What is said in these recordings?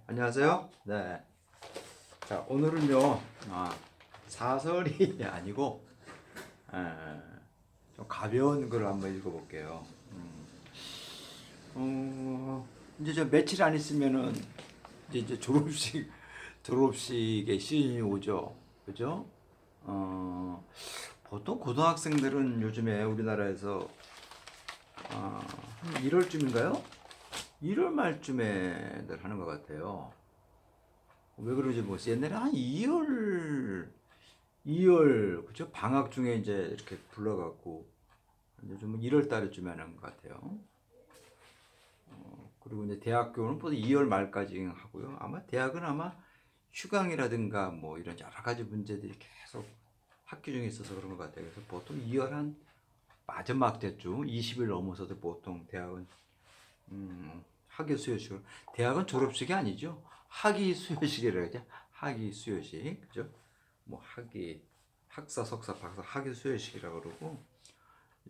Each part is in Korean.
안녕하세요. 네. 자, 오늘은요, 사설이 아니고, 에, 좀 가벼운 걸 한번 읽어볼게요. 이제 저 며칠 안 있으면은, 이제 졸업식의 시즌이 오죠. 그죠? 어, 보통 고등학생들은 요즘에 우리나라에서, 한 1월쯤인가요? 1월 말쯤에들 하는 것 같아요. 왜 그러지 뭐 옛날에 한 2월 그죠? 방학 중에 이제 이렇게 불러갖고 요즘은 1월 달에쯤 하는 것 같아요. 그리고 이제 대학교는 보통 2월 말까지 하고요. 아마 대학은 아마 휴강이라든가 뭐 이런 여러 가지 문제들이 계속 학기 중에 있어서 그런 것 같아요. 그래서 보통 2월 한 마지막 때쯤 20일 넘어서도 보통 대학은 학위 수여식으로 대학은 졸업식이 아니죠. 학위 수여식이라고 하죠. 학위 수여식 그죠? 뭐 학위 학사 석사 박사 학위 수여식이라고 그러고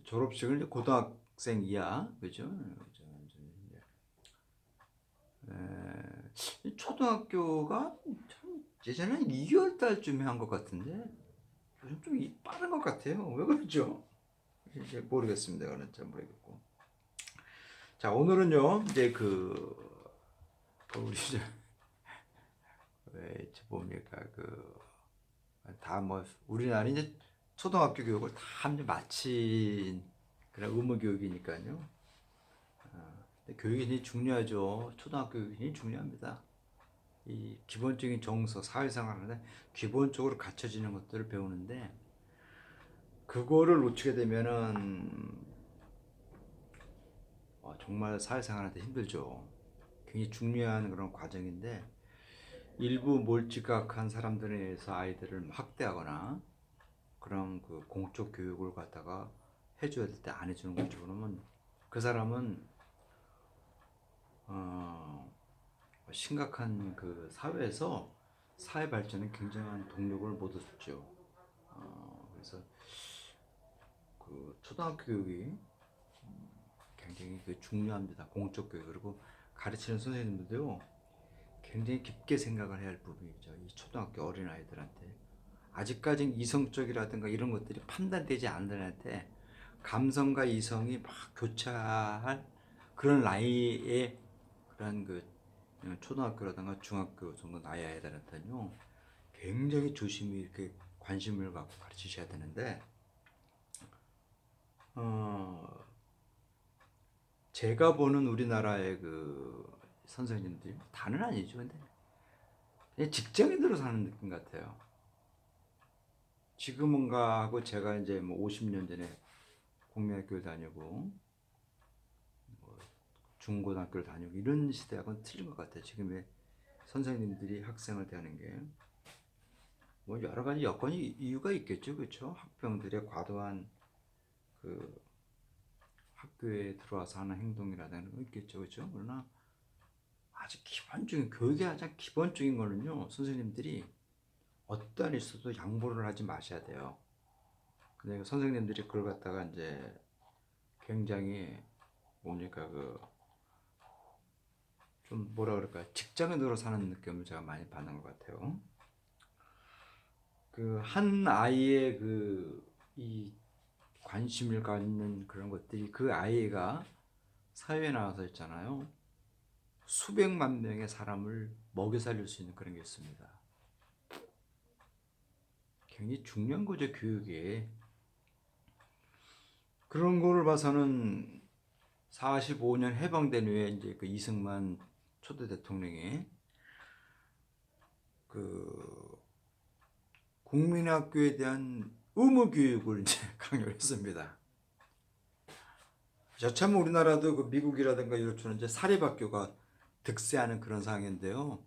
졸업식은 이제 고등학생 이하 그죠? 초등학교가 참 예전에는 2월 달쯤에 한 것 같은데 요즘 좀 빠른 것 같아요. 왜 그러죠? 이제 모르겠습니다. 그건 잘 모르겠고. 자 오늘은요 이제 우리 왜 뭡니까 다 뭐 우리나라 이제 초등학교 교육을 다 이제 마친 그런 의무 교육이니까요. 교육이 중요하죠. 초등학교 교육이 중요합니다. 이 기본적인 정서, 사회생활하는데 기본적으로 갖춰지는 것들을 배우는데 그거를 놓치게 되면은 정말 사회생활하는데 힘들죠. 굉장히 중요한 그런 과정인데 일부 몰지각한 사람들에 의해서 아이들을 학대하거나 그런 그 공적 교육을 갖다가 해줘야 될 때 안 해주는 거죠. 그러면 그 사람은 심각한 그 사회에서 사회 발전에 굉장한 동력을 못 얻죠. 그래서 그 초등학교 교육이 굉장히 중요합니다. 공적 교육 그리고 가르치는 선생님들도요 굉장히 깊게 생각을 해야 할 부분이죠. 이 초등학교 어린 아이들한테 아직까지 이성적이라든가 이런 것들이 판단되지 않는 애한테 감성과 이성이 막 교차할 그런 나이에 그런 초등학교라든가 중학교 정도 나이 아이들한테는요 굉장히 조심히 이렇게 관심을 갖고 가르치셔야 되는데 어, 제가 보는 우리나라의 그 선생님들이 다는 아니죠. 근데 그냥 직장인으로 사는 느낌 같아요. 지금은가 하고 제가 이제 뭐 50년 전에 공립학교를 다니고 뭐 중고등학교를 다니고 이런 시대하고는 틀린 것 같아요. 지금의 선생님들이 학생을 대하는 게 뭐 여러 가지 여건이 이유가 있겠죠, 그렇죠? 학병들의 과도한 그 학교에 들어와서 하는 행동이라든가 거 있겠죠, 그렇죠? 그러나 아주 기본적인 교육의 가장 기본적인 거는요, 선생님들이 어떠한 있어도 양보를 하지 마셔야 돼요. 근데 선생님들이 그걸 갖다가 이제 굉장히 뭡니까 좀 뭐라 그럴까요? 직장인으로 사는 느낌을 제가 많이 받는 것 같아요. 그 한 아이의 이 관심을 갖는 그런 것들이 그 아이가 사회에 나와서 있잖아요. 수백만 명의 사람을 먹여 살릴 수 있는 그런 게 있습니다. 굉장히 중요한 거죠, 교육에. 그런 거를 봐서는 45년 해방된 후에 이제 그 이승만 초대 대통령이 그 국민학교에 대한 의무 교육을 이제 강요했습니다. 참 우리나라도 그 미국이라든가 유럽처럼 이제 사립학교가 득세하는 그런 상황인데요.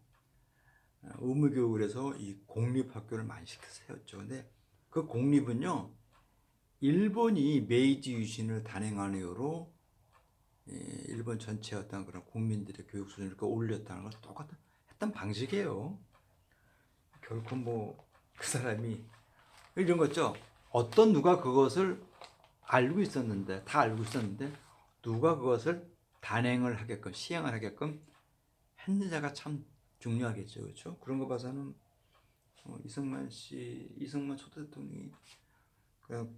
의무 교육을 해서 이 공립학교를 많이 세웠죠. 근데 그 공립은요, 일본이 메이지 유신을 단행한 이후로 일본 전체 어떤 그런 국민들의 교육 수준을 이렇게 올렸다는 걸 똑같은 했던 방식이에요. 결코 뭐 그 사람이 이런 거죠. 어떤 누가 그것을 알고 있었는데 다 알고 있었는데 누가 그것을 단행을 하게끔 시행을 하게끔 했느냐가 참 중요하겠죠, 그렇죠? 그런 거 봐서는 이승만 초대 대통령이 그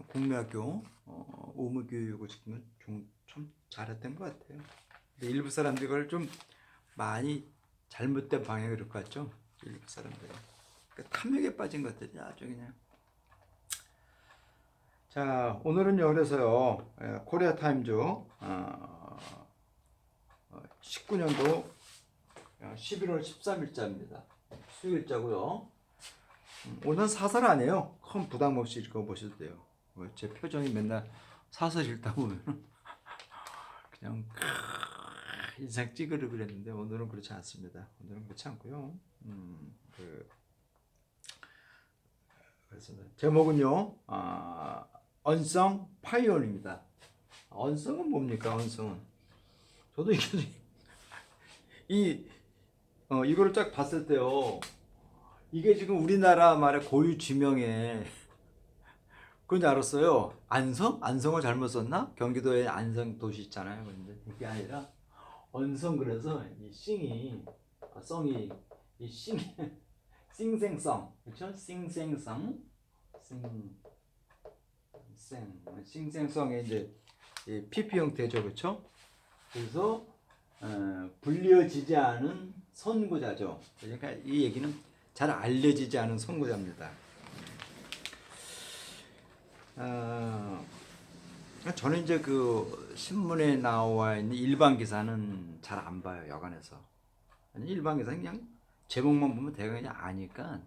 공매학교 의무교육을 지키면 참 잘했던 것 같아요. 근데 일부 사람들이 그걸 좀 많이 잘못된 방향으로 이렇게 갔죠. 일부 사람들이 그러니까 탐욕에 빠진 것들이 아주 그냥. 자, 오늘은요 그래서요 코리아 타임즈 19년도 11월 13일자입니다. 수요일자고요. 오늘 사설 아니에요. 큰 부담 없이 읽어보셔도 돼요. 제 표정이 맨날 사설 읽다 보면 그냥 인상 찌그러그랬는데 오늘은 그렇지 않습니다. 오늘은 그렇지 않고요. 그래서 제목은요 언성 파이오니입니다. 언성은 뭡니까? 언성은 저도 이거를 딱 봤을 때요 이게 지금 우리나라 말의 고유 지명에 그건 알았어요. 안성을 잘못 썼나? 경기도에 안성 도시 있잖아요. 그런데 그게 아니라 언성. 그래서 이 성이 이 싱생성, 그렇죠? 싱생성의 이제 PP 형태죠, 그렇죠? 그래서 불려지지 않은 선구자죠. 그러니까 이 얘기는 잘 알려지지 않은 선구자입니다. 저는 이제 그 신문에 나와 있는 일반 기사는 잘 안 봐요, 여간에서. 일반 기사는 그냥 제목만 보면 대강 그냥 아니까.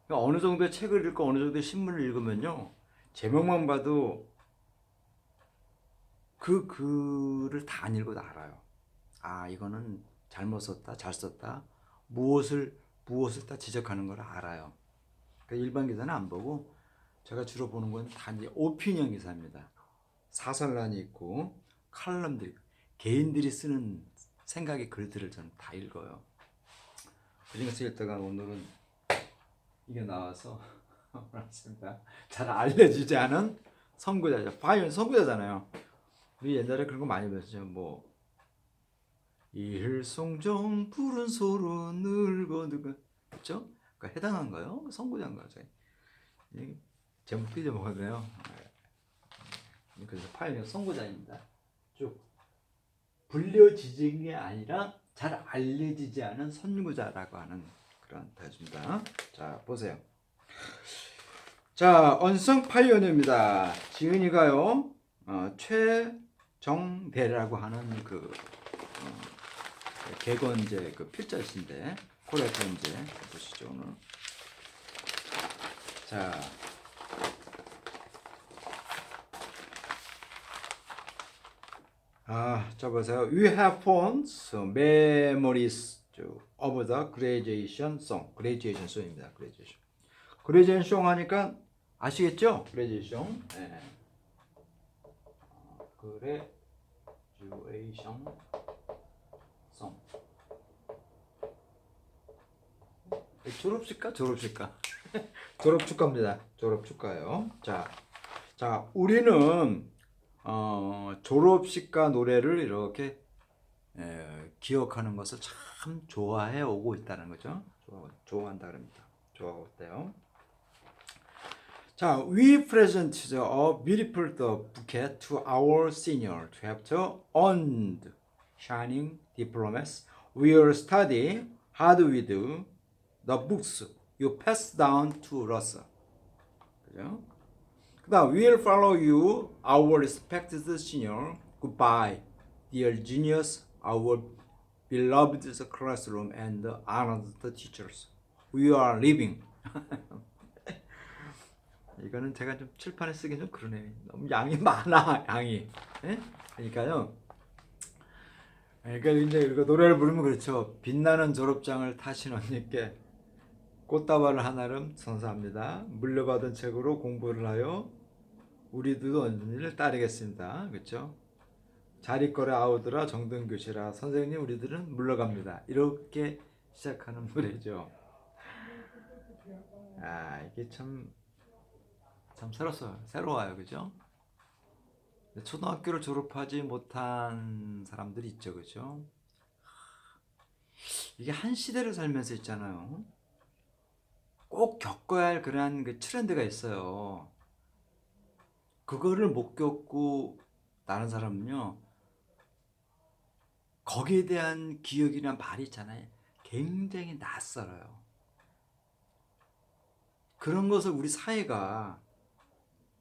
그러니까 어느 정도의 책을 읽고 어느 정도의 신문을 읽으면요, 제목만 봐도 그 글을 다 안 읽어도 알아요. 아, 이거는 잘못 썼다, 잘 썼다, 무엇을 다 지적하는 걸 알아요. 그러니까 일반 기사는 안 보고 제가 주로 보는 건 단지 오피니언 기사입니다. 사설란이 있고 칼럼들, 개인들이 쓰는 생각의 글들을 저는 다 읽어요. 그중에서 읽다가 오늘은 이게 나와서 말했습니다. 잘 알려지지 않은 선구자죠. 파이언 선구자잖아요. 우리 옛날에 그런 거 많이 배웠죠. 뭐 일송정 푸른 소로 늙어 그렇죠? 그러니까 해당한가요? 선구자인가요? 제목이 뭐가네요. 그래서 파이언 선구자입니다. 쭉 불려지는 게 아니라 잘 알려지지 않은 선구자라고 하는 그런 단어입니다. 자, 보세요. 자, 언성 파이오니어입니다. 지은이가요 최정대라고 하는 개건제 그 필자신데 코리아 타임즈 보시죠 오늘. 자, 자 보세요. We have phones, memories of the graduation song. graduation song입니다. graduation song 하니까 아시겠죠? graduation. 네. graduation song. 졸업식가? 졸업축가입니다. 졸업축가요. 자, 우리는 졸업식가 노래를 이렇게 기억하는 것을 참 좋아해 오고 있다는 거죠. 좋아한다 그럽니다. 좋아하고 있대요. 자, we present a beautiful bouquet to our senior to have earned shining diplomas. We'll study hard with the books you pass down to us. 그죠? 그다음 we'll follow you, our respected senior. Goodbye, dear genius, our beloved classroom and honored teachers. We are leaving. 이거는 제가 좀 칠판에 쓰기 좀 그러네. 너무 양이 많아, 양이. 네? 그러니까요. 그러니까 이제 이거 노래를 부르면 그렇죠. 빛나는 졸업장을 타신 언니께 꽃다발을 하나름 선사합니다. 물려받은 책으로 공부를 하여 우리도 언니를 따르겠습니다. 그렇죠? 자리거래 아우더라 정등교시라 선생님 우리들은 물러갑니다. 이렇게 시작하는 노래죠. 이게 참 새로워요. 그죠? 초등학교를 졸업하지 못한 사람들이 있죠. 그죠? 이게 한 시대를 살면서 있잖아요. 꼭 겪어야 할 그러한 그 트렌드가 있어요. 그거를 못 겪고 나는 사람은요, 거기에 대한 기억이나 말이 있잖아요. 굉장히 낯설어요. 그런 것을 우리 사회가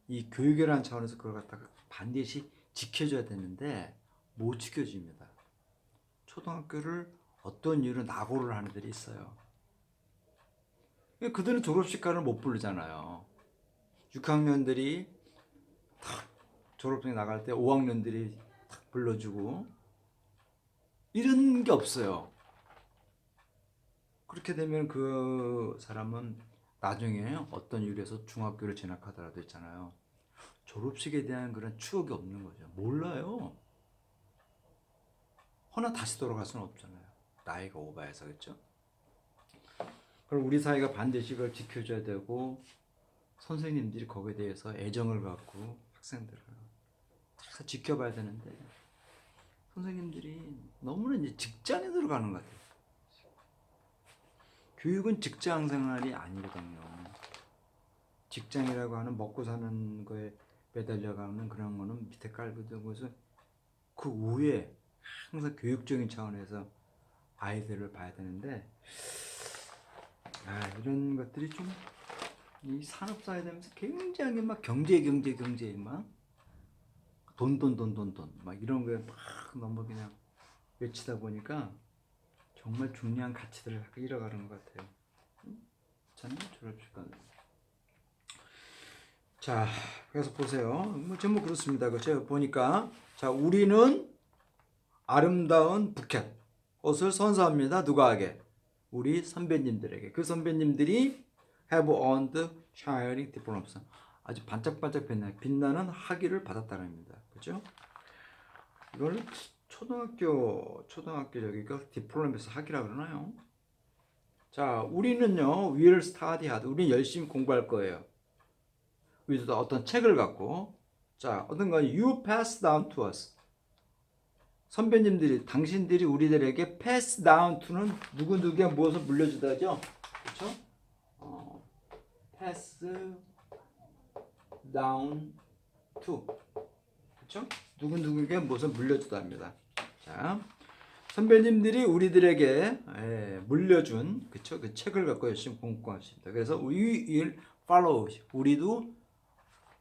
이 교육이라는 차원에서 그걸 갖다가 반드시 지켜줘야 되는데 못 지켜줍니다. 초등학교를 어떤 이유로 낙오를 하는 애들이 있어요. 그들은 졸업식가를 못 부르잖아요. 6학년들이 탁 졸업식 나갈 때 5학년들이 탁 불러주고 이런 게 없어요. 그렇게 되면 그 사람은 나중에 어떤 이유에서 중학교를 진학하더라도 있잖아요. 졸업식에 대한 그런 추억이 없는 거죠. 몰라요. 허나 다시 돌아갈 수는 없잖아요. 나이가 오바해서. 그렇죠? 그럼 우리 사회가 반드시 그걸 지켜줘야 되고 선생님들이 거기에 대해서 애정을 갖고 학생들을 잘 지켜봐야 되는데 선생님들이 너무나 이제 직장에 들어가는 것 같아요. 교육은 직장 생활이 아니거든요. 직장이라고 하는 먹고 사는 거에 매달려가는 그런 거는 밑에 깔고 두고 서 그 위에 항상 교육적인 차원에서 아이들을 봐야 되는데 이런 것들이 좀 이 산업사회 되면서 굉장히 막 경제 막 돈 막 이런 거에 막 너무 그냥 외치다 보니까 정말 중요한 가치들을 잃어가는 것 같아요. 저는 졸업식관. 자, 그래서 보세요. 뭐 전부 그렇습니다. 그죠? 보니까 자, 우리는 아름다운 부켓 옷을 선사합니다. 누가에게? 우리 선배님들에게. 그 선배님들이 have earned shining diplomas. 아주 반짝반짝 빛나는 학위를 받았다는 겁니다. 그죠? 이걸 초등학교 저기가 디플로마에서 학위라 그러나요? 자, 우리는요, we'll study hard. 우리는 열심히 공부할 거예요. 위에서 어떤 책을 갖고, 자, 어떤 건 you pass down to us. 선배님들이, 당신들이 우리들에게 pass down to는 누구누구에 무엇을 물려주다죠? 그렇죠? pass down to. 그렇죠? 누구누구에게 무엇을 물려주답니다. 자, 선배님들이 우리들에게 물려준 그쵸? 그 책을 갖고 열심히 공부하십니다. 그래서 we will follow. 우리도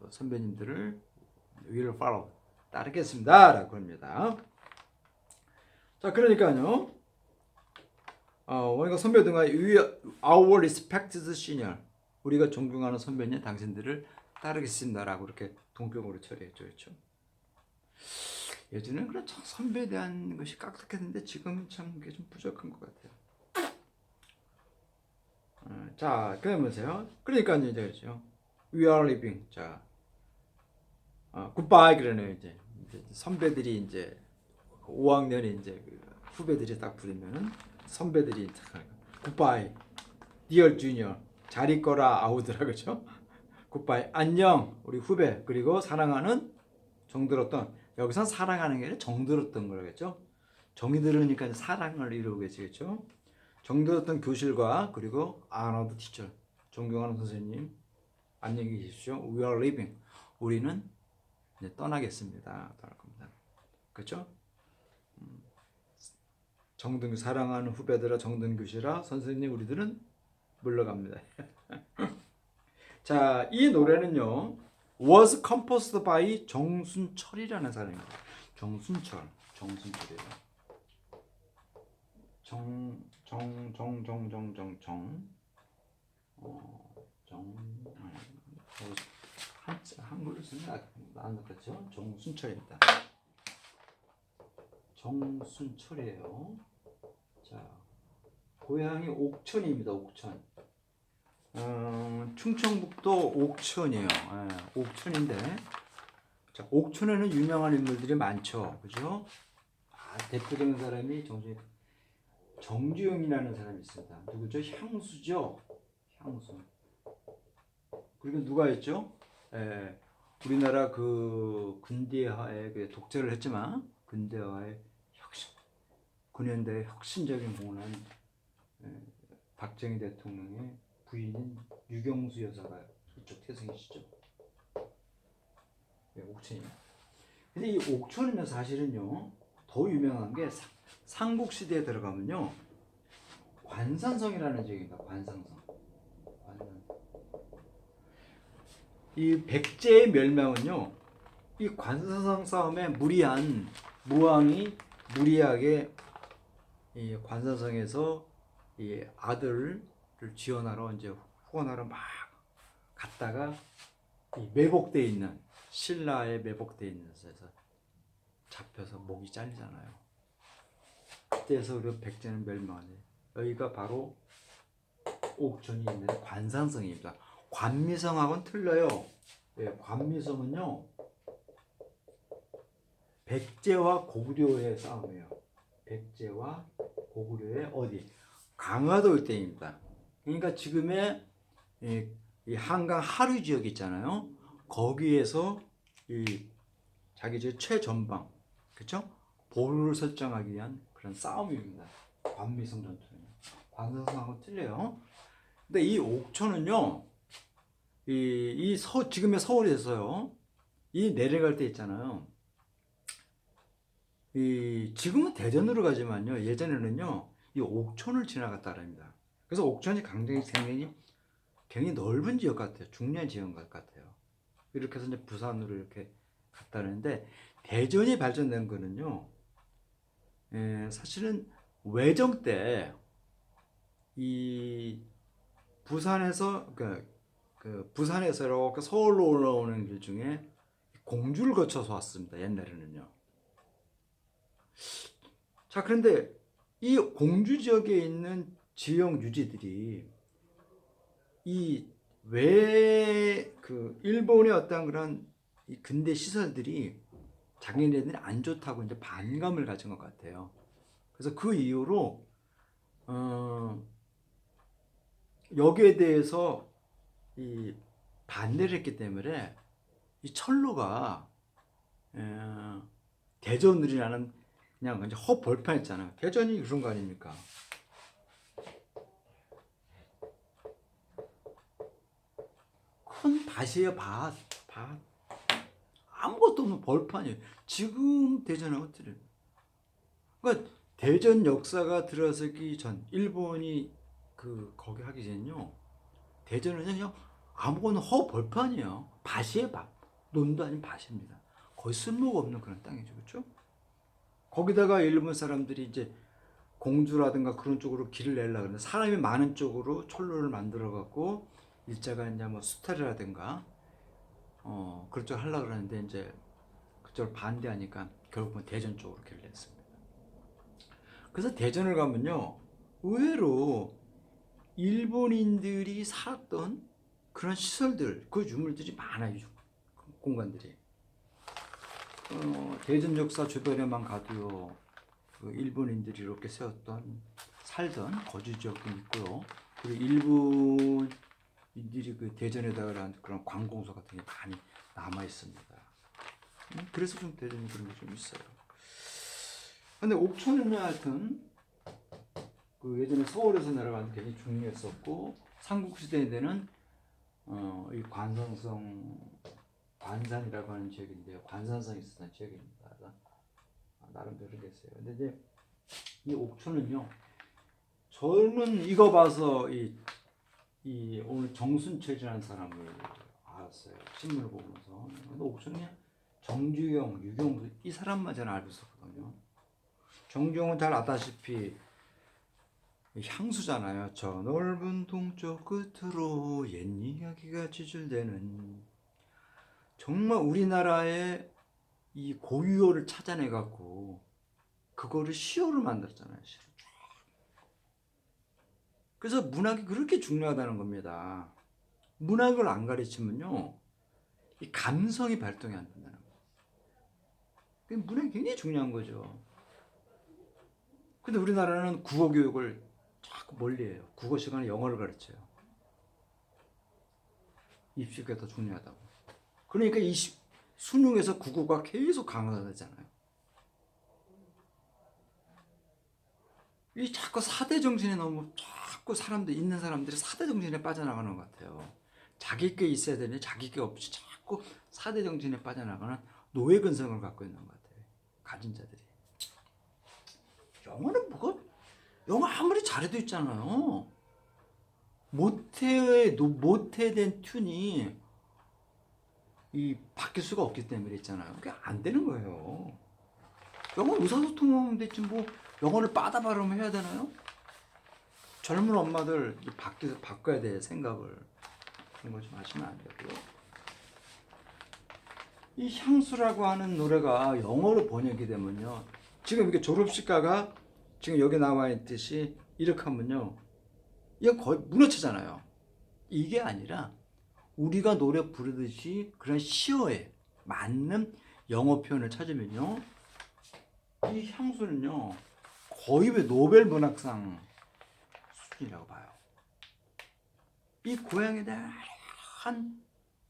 선배님들을 we will follow. 따르겠습니다. 라고 합니다. 자, 그러니까요. 우리가 선배들과 our respected senior. 우리가 존경하는 선배님 당신들을 따르겠습니다라고 이렇게 동격으로 처리했죠. 그렇죠? 예전에는 그런 선배에 대한 것이 깍듯했는데 지금 참 그게 좀 부족한 것 같아요. 자, 그러면서요. 그러니까 이제 그렇죠. We are living. 자, 굿바이 그러네요. 이제 선배들이 이제 5학년에 이제 후배들이 딱 부르면은 선배들이 굿바이, dear junior, 잘 있거라 아우들아 그죠? 굿바이, 안녕 우리 후배 그리고 사랑하는 정들었던 여기서 사랑하는 게 아니라 정들었던 거겠죠? 정이 들으니까 사랑을 이루고 계시겠죠? 정들었던 교실과 그리고 아너드 티처 존경하는 선생님 안녕히 계십시오. We are leaving. 우리는 이제 떠나겠습니다. 떠날 겁니다. 그렇죠? 정든 사랑하는 후배들아 정든 교실아 선생님 우리들은 물러갑니다. 자, 이 노래는요. was composed by 정순철이라는 사람입니다. 정순철이에요. 한글로 쓰면 안 그렇죠? 정순철입니다. 정순철이에요. 자, 고향이 옥천입니다. 옥천. 충청북도 옥천이에요. 옥천인데, 자, 옥천에는 유명한 인물들이 많죠, 그죠? 대표적인 사람이 정주영이라는 사람이 있습니다. 누구죠? 향수죠. 향수. 그리고 누가 있죠? 우리나라 그 근대화에 독재를 했지만 근대화의 혁신 근현대의 혁신적인 공헌한 박정희 대통령의 부인인 유경수 여사가 이쪽 태생이시죠. 옥천이요. 근데 이 옥천은요 사실은요 더 유명한 게 삼국시대에 들어가면요 관산성이라는 지역입니다. 관산성. 이 백제의 멸망은요 이 관산성 싸움에 무왕이 무리하게 이 관산성에서 이 아들을 지원하러 이제 후원하러 막 갔다가 이 매복돼 있는 신라에 매복돼 있는 데서 잡혀서 목이 잘리잖아요. 그때서 우리 백제는 멸망하네. 여기가 바로 옥천이 있는 관산성입니다. 관미성하고는 틀려요. 예, 관미성은요 백제와 고구려의 싸움이에요. 백제와 고구려의 어디? 강화도 일대입니다. 그러니까 지금의 이 한강 하류 지역 있잖아요. 거기에서 이 자기 최전방, 그렇죠? 보루를 설정하기 위한 그런 싸움입니다. 관미성 전투는 관성하고 틀려요. 근데 이 옥천은요, 지금의 서울에서요, 이 내려갈 때 있잖아요. 지금은 대전으로 가지만요, 예전에는요, 이 옥천을 지나갔다 합니다. 그래서 옥천이 굉장히 넓은 지역 같아요. 중요한 지역 같아요. 이렇게 해서 이제 부산으로 이렇게 갔다는데 대전이 발전된 거는요. 사실은 외정 때 이 부산에서 부산에서 이렇게 서울로 올라오는 길 중에 공주를 거쳐서 왔습니다. 옛날에는요. 자, 그런데 이 공주 지역에 있는 지역 유지들이 일본의 어떤 그런 근대 시설들이 자기네들이 안 좋다고 이제 반감을 가진 것 같아요. 그래서 그 이후로 여기에 대해서 이 반대를 했기 때문에 이 철로가 대전을이라는 그냥 이제 헛벌판했잖아요. 대전이 그런 거 아닙니까? 큰 밭이에요, 밭. 아무것도 없는 벌판이에요. 지금 대전하고 틀려요. 그러니까 대전 역사가 들어서기 전, 일본이 거기 하기 전요, 대전은 그냥 아무거나 헛벌판이에요. 밭이에요, 밭. 논도 아닌 밭입니다. 거의 쓸모가 없는 그런 땅이죠, 그렇죠? 거기다가 일본 사람들이 이제 공주라든가 그런 쪽으로 길을 내려고 하는데 사람이 많은 쪽으로 철로를 만들어 갖고 일자가 이제 뭐 수탈이라든가 그런 쪽 하려고 그러는데 이제 그쪽을 반대하니까 결국은 대전 쪽으로 길을 냈습니다. 그래서 대전을 가면요 의외로 일본인들이 살았던 그런 시설들, 그 유물들이 많아요. 공간들이. 대전 역사 주변에만 가도요 그 일본인들이 이렇게 살던 거주 지역도 있고요. 그리고 일본인들이 그 대전에다가 그런 관공서 같은 게 많이 남아 있습니다. 그래서 좀 대전이 그런 게 좀 있어요. 근데 옥천은 하여튼 그 예전에 서울에서 내려가는 게 굉장히 중요했었고 삼국시대 때는 이 관산이라고 하는 지역인데요. 관산성이 있었던 지역입니다. 나름대로 됐어요. 근데 이제 이 옥천은요, 저는 이거 봐서 오늘 정순철이라는 사람을 알았어요. 신문을 보면서. 근데 옥천이 정주영, 유경수 이 사람만 저는 알고 있었거든요. 정주영은 잘 아다시피 향수잖아요. 저 넓은 동쪽 끝으로 옛 이야기가 지줄대는, 정말 우리나라의 이 고유어를 찾아내 갖고 그거를 시어를 만들었잖아요. 시를. 그래서 문학이 그렇게 중요하다는 겁니다. 문학을 안 가르치면요 이 감성이 발동이 안 된다는 거예요. 문학이 굉장히 중요한 거죠. 근데 우리나라는 국어 교육을 자꾸 멀리해요. 국어 시간에 영어를 가르쳐요. 입시가 더 중요하다고. 그러니까 수능에서 국어가 계속 강화되잖아요. 이 자꾸 사대 정신에 너무 자꾸 사람들 있는 사람들이 사대 정신에 빠져나가는 것 같아요. 자기 게 있어야 되는데 자기 게 없이 자꾸 사대 정신에 빠져나가는 노예 근성을 갖고 있는 것 같아요. 가진 자들이. 영어는 뭐가 영어 아무리 잘해도 있잖아요. 모태된 튠이 이 바뀔 수가 없기 때문에 있잖아요. 그게 안 되는 거예요. 영어 의사소통하면 되지 뭐 영어를 빠다 발음을 해야 되나요? 젊은 엄마들 바꿔야 돼 생각을. 그런 거 좀 하시면 안 되고요. 이 향수라고 하는 노래가 영어로 번역이 되면요. 지금 이렇게 졸업식 가가 지금 여기 나와 있듯이 이렇게 하면요. 이거 거의 무너지잖아요. 이게 아니라 우리가 노래 부르듯이 그런 시어에 맞는 영어 표현을 찾으면요. 이 향수는요. 거의 노벨 문학상 수준이라고 봐요. 이 고향에 대한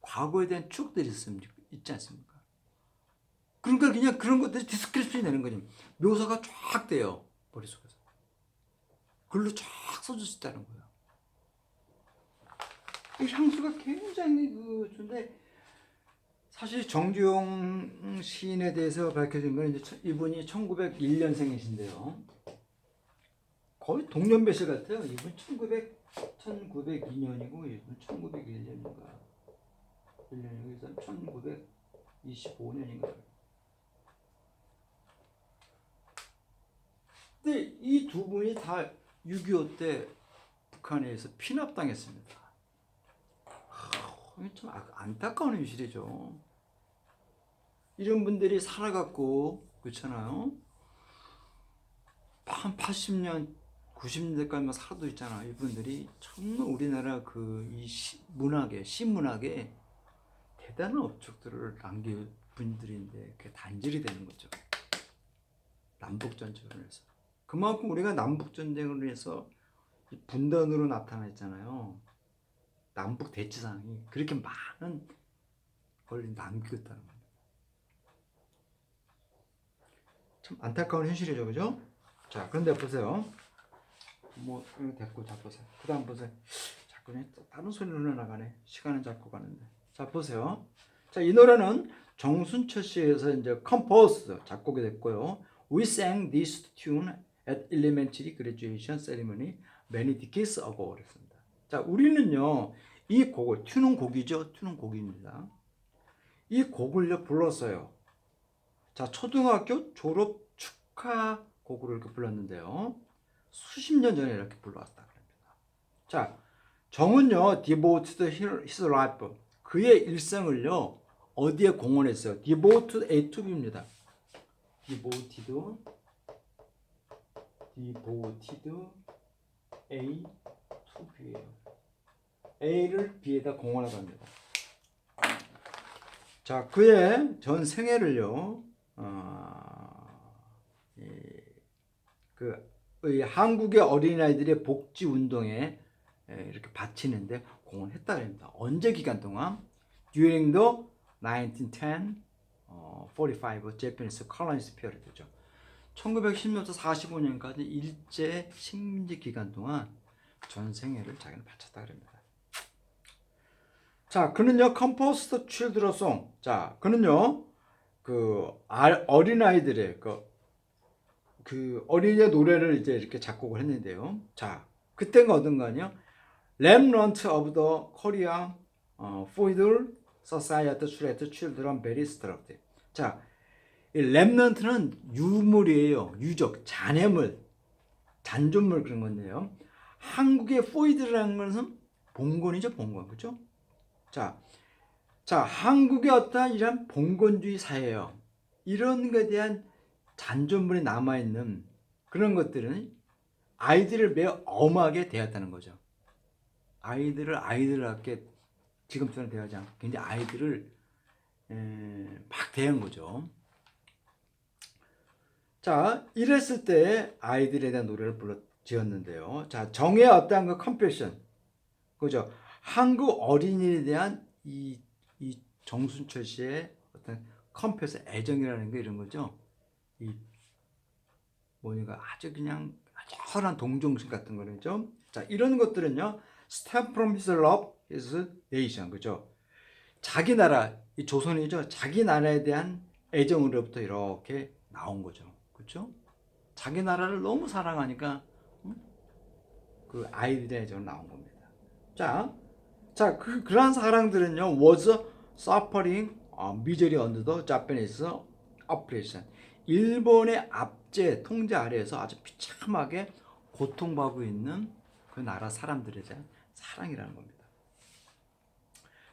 과거에 대한 추억들이 있지 않습니까? 그러니까 그냥 그런 것들이 디스크립션이 되는 거죠. 묘사가 쫙 돼요. 머릿속에서. 글로 쫙 써줄 수 있다는 거예요. 이 향수가 굉장히 좋은데 사실 정주영 시인에 대해서 밝혀진 건 이제 이분이 1901년생이신데요. 거의 동년배실 같아요. 이분 1902년이고 이분 1901년인가. 1년이고 1925년인가. 근데 이 두 분이 다 6.25 때 북한에서 피납당했습니다. 좀 안타까운 현실이죠. 이런 분들이 살아갖고 그렇잖아요. 한 80년, 90년대까지만 살아도 있잖아요. 이분들이 정말 우리나라 이 시문학에 대단한 업적들을 남긴 분들인데 그게 단절이 되는 거죠. 남북전쟁을 해서. 그만큼 우리가 남북전쟁을 해서 분단으로 나타났잖아요. 남북 대치상이 그렇게 많은 걸 남겼다는 겁니다. 참 안타까운 현실이죠, 그죠? 자, 그런데 보세요. 뭐 이거 됐고, 자 보세요. 그다음 보세요. 자꾸 다른 소리 흘러나가네. 시간은 자꾸 가는데. 자 보세요. 자, 이 노래는 정순철 씨에서 이제 컴포스 작곡이 됐고요. We sang this tune at elementary graduation ceremony many decades ago 그랬습니다. 자, 우리는요 이 곡을 튜는 곡이죠. 튜는 곡입니다. 이 곡을요 불렀어요. 자, 초등학교 졸업 축하 곡으로 이렇게 불렀는데요. 수십 년 전에 이렇게 불러왔다 그럽니다. 자, 정은요 devoted his life 그의 일생을요 어디에 공헌했어요? devoted A to B입니다. devoted A to B예요. A를 B에다 공헌하다 합니다. 자, 그의 전 생애를요 한국의 어린아이들의 복지 운동에 이렇게 바치는데 공헌했다 합니다. 언제 기간 동안? During the 1910, 45 Japanese colonies period죠. 1910년부터 45년까지 일제 식민지 기간 동안 전 생애를 자기는 바쳤다 그럽니다. 자, 그는요 composed children song. 자, 그는요 어린아이들의 그 어린이의 노래를 이제 이렇게 작곡을 했는데요. 자, 그때가 어떤가요? Remnant of the Korean Feudal Society Treat Children Very Strictly. 자, 이 렘넌트는 유물이에요. 유적, 잔해물, 잔존물 그런 건데요. 한국의 포이드라는 것은 봉건이죠, 봉건, 그렇죠? 자, 한국의 어떤 이런 봉건주의 사회예요. 이런 것에 대한 잔존물이 남아있는 그런 것들은 아이들을 매우 엄하게 대했다는 거죠. 아이들답게 지금처럼 대하지 않고 굉장히 아이들을 막 대한 거죠. 자, 이랬을 때 아이들에 대한 노래를 지었는데요. 자, 정의 어떠한 그 컴패션, 그죠? 한국 어린이에 대한 이 정순철 씨의 어떤 컴패션, 애정이라는 게 이런 거죠. 이 뭐니까 아주 처절한 동정심 같은 거죠. 자, 이런 것들은요, step from his love, his nation, 그죠? 자기 나라, 이 조선이죠. 자기 나라에 대한 애정으로부터 이렇게 나온 거죠. 그렇죠? 자기 나라를 너무 사랑하니까 그 아이들의 애정으로 나온 겁니다. 자, 그러한 사랑들은요, was suffering misery under the Japanese oppression. 일본의 압제 통제 아래에서 아주 비참하게 고통받고 있는 그 나라 사람들에 대한 사랑이라는 겁니다.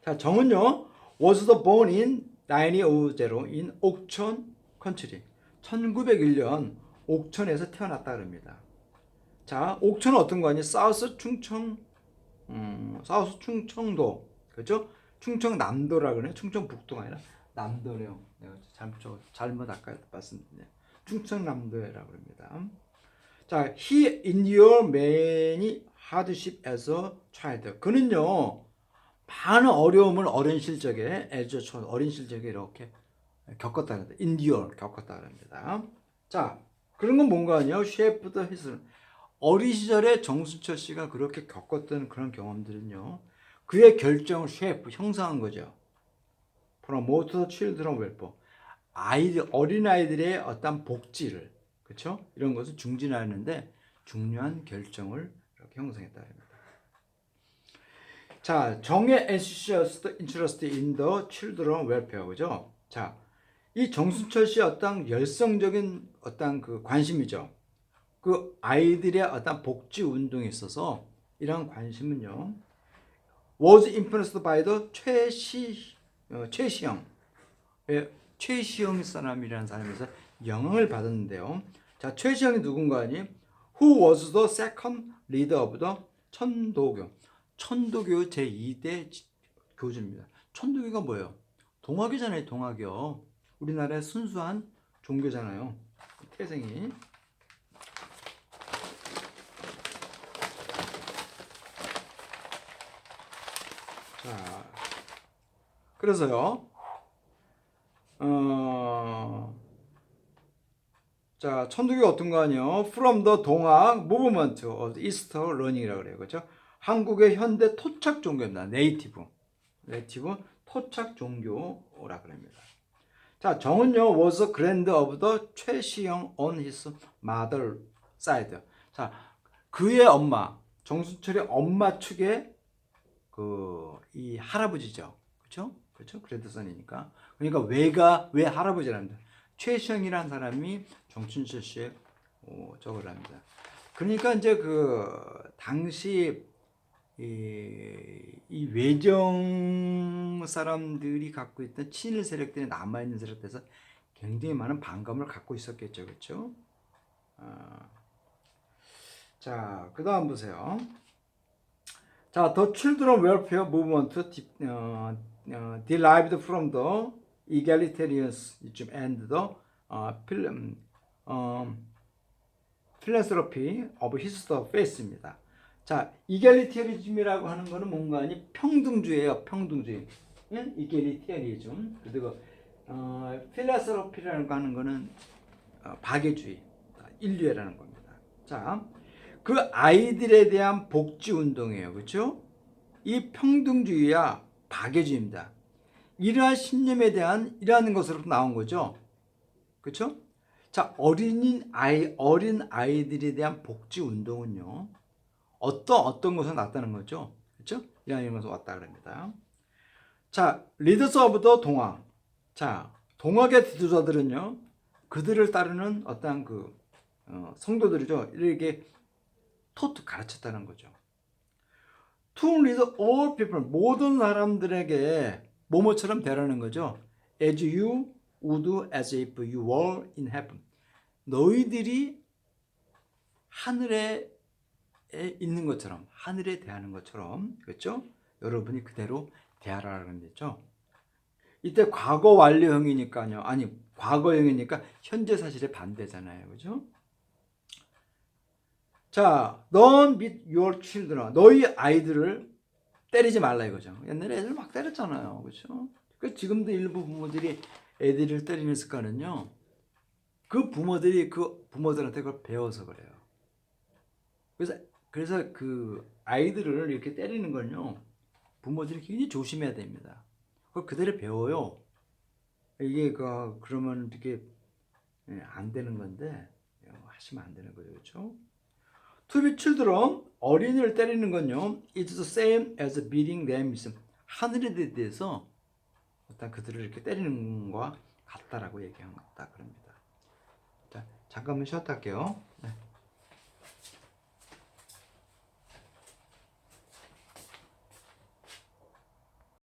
자, 정은요, was born in 1900 in 옥천 컨트리. 1901년 옥천에서 태어났다 그럽니다. 자, 옥천은 어떤 거 아니에요? 사우스 충청도, 그죠? 충청남도라 그러네. 충청북도가 아니라 남도네요. 내가 잘못 아까 말씀드렸네. 충청남도라고 합니다. 자, he endured many hardship as a child. 그는요, 많은 어려움을 어린 시절에 이렇게 겪었다는 겁니다. endure 겪었다는 겁니다. 자, 그런 건 뭔가 아니에요? 셰프드 히스. 어린 시절에 정순철 씨가 그렇게 겪었던 그런 경험들은요, 그의 결정을 셰프 형성한 거죠. promote the children welfare. 어린 아이들의 어떤 복지를, 그렇죠? 이런 것을 중진하는데 중요한 결정을 이렇게 형성했다 합니다. 자, 정의 anxious interest in the children welfare, 그죠? 자, 이 정순철 씨의 어떤 열성적인 어떤 그 관심이죠. 그 아이들의 어떤 복지 운동에 있어서 이런 관심은요, was influenced by the 최시영 사람이라는 사람에서 영향을 받았는데요. 자, 최시영이 누군가 하니, who was the second leader of the 천도교. 천도교 제2대 교주입니다. 천도교가 뭐예요? 동화교잖아요, 동화교. 우리나라의 순수한 종교잖아요. 태생이. 자, 그래서요, 자, 천도교가 어떤 거 아니에요? From the 동학 movement of Eastern learning이라고 그래요. 그렇죠? 한국의 현대 토착 종교입니다. 네이티브 토착 종교라 그럽니다. 자, 정은요, was a grand of the 최시영 on his mother side. 자, 그의 엄마, 정순철의 엄마 측의 이 할아버지죠. 그렇죠? 그랜드선이니까. 그러니까 왜 할아버지랍니다. 최시영이라는 사람이 정춘철 씨의 저걸 합니다. 그러니까 이제 그 당시 이 외정 사람들이 갖고 있던 친일 세력들이 남아있는 세력들에서 굉장히 많은 반감을 갖고 있었겠죠. 그렇죠? 자, 그 다음 보세요. 자, the children welfare movement derived from the egalitarianism and the philanthropy of his faith입니다. 자, 이갈리테리즘이라고 하는 거는 뭔가 아니 평등주의예요. 평등주의. 이갈리테리즘. 그리고 필라스로피라고 하는 거는 박애주의, 인류애라는 겁니다. 자, 그 아이들에 대한 복지 운동이에요. 그렇죠? 이 평등주의와 박애주의입니다. 이러한 신념에 대한 이러한 것으로부터 나온 거죠. 그렇죠? 자, 어린 아이들에 대한 복지 운동은요, 어떤 것에서 났다는 거죠. 그렇죠? 이런 것에서 왔다 그럽니다. 자, 리더스 오브 더 동학. 자, 동학의 지도자들은요, 그들을 따르는 어떤 성도들이죠. 이렇게 가르쳤다는 거죠. To lead all people, 모든 사람들에게 모모처럼 되라는 거죠. As you would as if you were in heaven. 너희들이 하늘에 있는 것처럼, 하늘에 대하는 것처럼, 그렇죠? 여러분이 그대로 대하라는 거죠. 이때 과거 완료형이니까요. 아니, 과거형이니까 현재 사실에 반대잖아요. 그렇죠? 자, don't beat your children. 너희 아이들을 때리지 말라 이거죠. 옛날에 애들 막 때렸잖아요. 그렇죠? 지금도 일부 부모들이 애들을 때리는 습관은요, 그 부모들한테 그걸 배워서 그래요. 그래서 그 아이들을 이렇게 때리는 건요, 부모들이 굉장히 조심해야 됩니다. 그걸 그대로 배워요. 이게 그러면 이게 안 되는 건데 하시면 안 되는 거죠, 그렇죠? To be children, 어린이를 때리는 건요, is the same as beating them. 하늘에 대해서 일단 그들을 이렇게 때리는 것과 같다라고 얘기한 거다 그럽니다. 자, 잠깐만 쉬었다 할게요. 네.